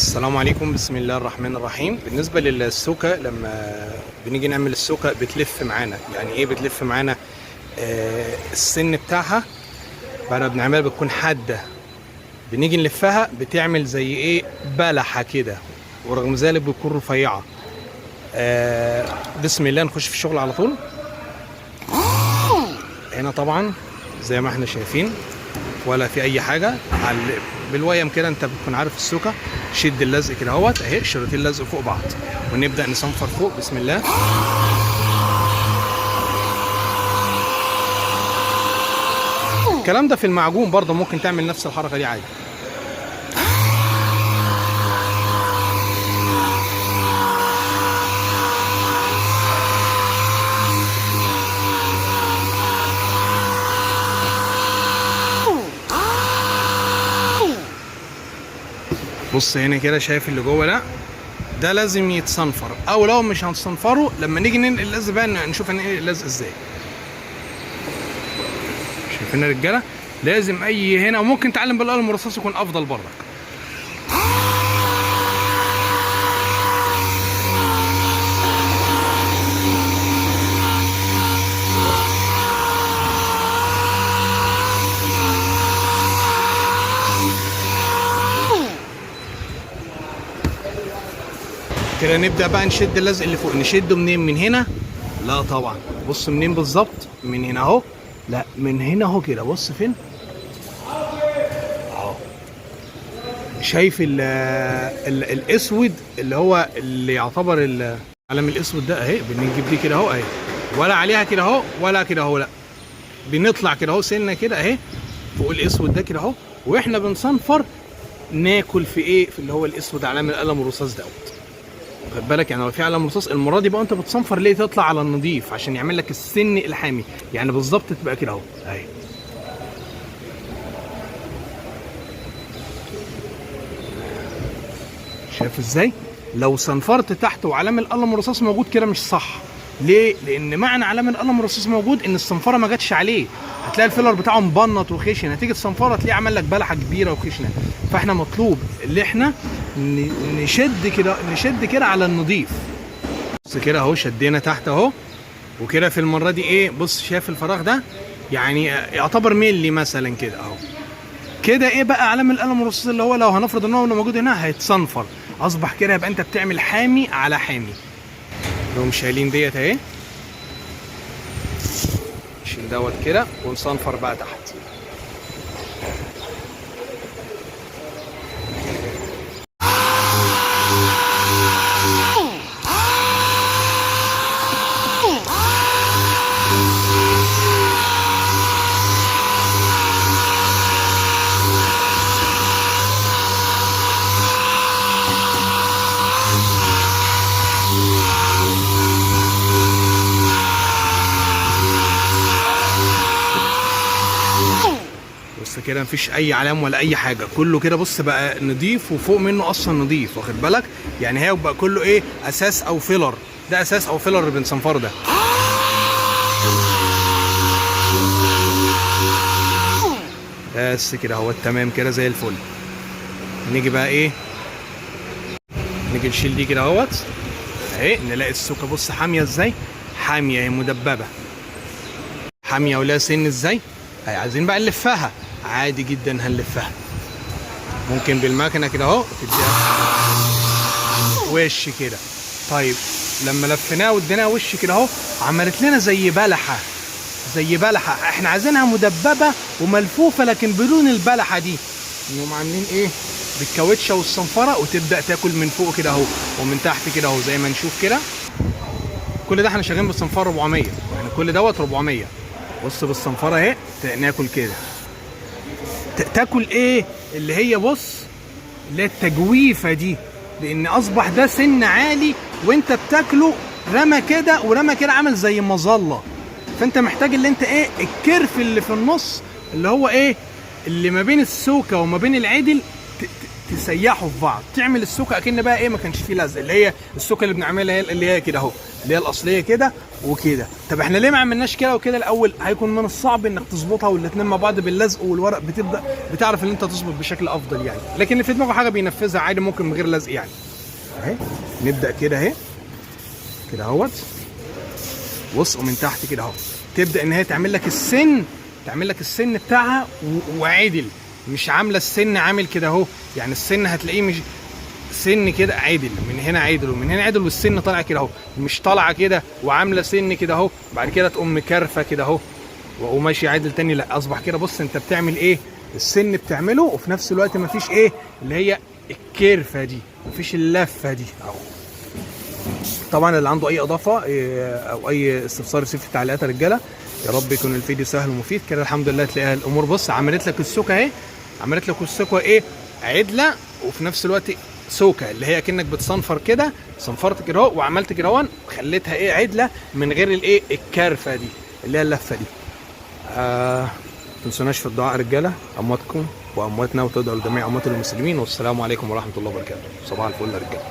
السلام عليكم. بسم الله الرحمن الرحيم. بالنسبة للسوكة، لما بنيجي نعمل السوكة بتلف معانا. يعني ايه بتلف معانا؟ السن بتاعها بعد ما بنعملها بتكون حادة، بنيجي نلفها بتعمل زي ايه، بلحة كده، ورغم ذلك بتكون رفيعة. بسم الله نخش في الشغل على طول. هنا طبعا زي ما احنا شايفين ولا في اي حاجة، بالويم كده انت بتكون عارف السوكة. شد اللزق كده اهوت، اهي شريطين لزق فوق بعض، ونبدأ نصنفر فوق. بسم الله. الكلام ده في المعجون برضه ممكن تعمل نفس الحركة دي عادي. بص هنا كده، شايف اللي جوه ده لازم يتصنفر، او لو مش هنصنفره لما نيجي ننقل اللزق بقى نشوف هننقل اللزق ازاي. شايفين يا رجاله؟ لازم اي هنا، وممكن تعلم بالقلم الرصاص يكون افضل برضك. كده نبدأ بقى نشد اللزق اللي فوق. نشده منين؟ من هنا؟ لا طبعا. بص منين بالظبط؟ من هنا اهو. لا من هنا اهو كده. بص فين اهو. شايف الاسود اللي هو اللي يعتبر العلم الاسود ده اهي. بنجيب دي كده اهو اهي، ولا عليها كده اهو ولا كده اهو، لا بنطلع كده اهو سنه كده اهي فوق الاسود ده كده اهو. واحنا بنصنفر ناكل في ايه؟ في اللي هو الاسود، علامه القلم الرصاص دوت. خد بالك، يعني لو في علم رصاص المره دي بقى انت بتصنفر ليه؟ تطلع على النظيف عشان يعمل لك السن الحامي، يعني بالظبط تبقى كده اهو اهي. شايف ازاي؟ لو صنفرت تحت وعلامه القلم الرصاص موجود كده مش صح. ليه؟ لان معنى علامه القلم الرصاص موجود ان الصنفره ما جاتش عليه. هتلاقي الفيلر بتاعه مبنط وخشن، هتيجي تصنفره تلاقيه عمل لك بلحه كبيره وخشنه. فاحنا مطلوب اللي احنا نشد كده على النظيف. بص كده اهو، شدينا تحت اهو. وكده في المره دي ايه، بص شايف الفراغ ده؟ يعني يعتبر ملي مثلا كده اهو. كده ايه بقى علامه القلم الرصاص اللي هو لو هنفرض ان هو موجود هنا هيتصنفر. اصبح كده يبقى انت بتعمل حامي على حامي. نقوم شايلين ديت اهي، نشيل دوت كده ونصنفر بقى تحت. بص كده مفيش اي علام ولا اي حاجه، كله كده بص بقى نضيف، وفوق منه اصلا نضيف. واخد بالك؟ يعني هي بقى كله ايه، اساس او فيلر. ده اساس او فيلر اللي بنصنفره ده. بس كده هو تمام كده زي الفل. نيجي بقى ايه، نيجي نشيل دي كده اهوت اهي. نلاقي السوكه بص حاميه ازاي، حاميه هي مدببه، حاميه ولا سن ازاي. هي عايزين بقى نلفها عادي جدا، هنلفها ممكن بالمكنه كده اهو، تديها وش كده. طيب لما لفيناها واديناها وش كده اهو، عملت لنا زي بلحه، زي بلحه. احنا عايزينها مدببه وملفوفه لكن بدون البلحه دي. انهم عاملين ايه، بالكاوتشه والصنفره، وتبدا تاكل من فوق كده اهو ومن تحت كده اهو زي ما نشوف كده. كل ده احنا شغالين بالصنفره 400، يعني كل دوت 400. بص بالصنفره اهي ناكل كده. تاكل ايه اللي هي بص اللي هي التجويفه دي، لان اصبح ده سن عالي وانت بتاكله رمى كده ورمى كده، عامل زي مظله. فانت محتاج اللي انت ايه، الكرف اللي في النص اللي هو ايه، اللي ما بين السوكه وما بين العدل، تسيحه في بعض، تعمل السوكه اكن بقى ايه ما كانش فيه لزق، اللي هي السوكه اللي بنعملها اللي هي كده اهو، اللي هي الاصليه كده وكده. طب احنا ليه ما عملناش كده وكده الاول؟ هيكون من الصعب انك تظبطها والاثنين مع بعض باللزق والورق، بتعرف ان انت تظبط بشكل افضل يعني، لكن اللي في دماغه حاجه بينفذها عادي ممكن من غير لزق يعني. اهي نبدا كده اهي كده اهوت، بص ومن تحت كده اهو، تبدا ان هي تعمل لك السن بتاعها وعدل، مش عامله السن عامل كده اهو، يعني السن هتلاقيه مش سن كده عدل، من هنا عدل ومن هنا عدل، والسن طالعه كده اهو، مش طالعه كده وعامله سن كده اهو بعد كده تقوم مكرفه كده اهو وماشي عدل تاني، لا اصبح كده. بص انت بتعمل ايه؟ السن بتعمله وفي نفس الوقت مفيش ايه اللي هي الكرفه دي، مفيش اللفه دي اهو. طبعا اللي عنده اي اضافه او اي استفسار يسيب في التعليقات يا رجاله. يا رب يكون الفيديو سهل ومفيد كده. الحمد لله تلاقيها الامور، بص عملت لك السوكه اهي، عملت لك السوكه ايه عدله وفي نفس الوقت سوكه، اللي هي كأنك بتصنفر كده، صنفرت كده اهو وعملت كده اهو، خليتها ايه عدله من غير الايه الكرفه دي اللي هي اللفه دي. تنسوناش في الدعاء يا رجاله، امواتكم وامواتنا، وتدعوا لجميع اموات المسلمين، والسلام عليكم ورحمه الله وبركاته. صباح الفل يا رجاله.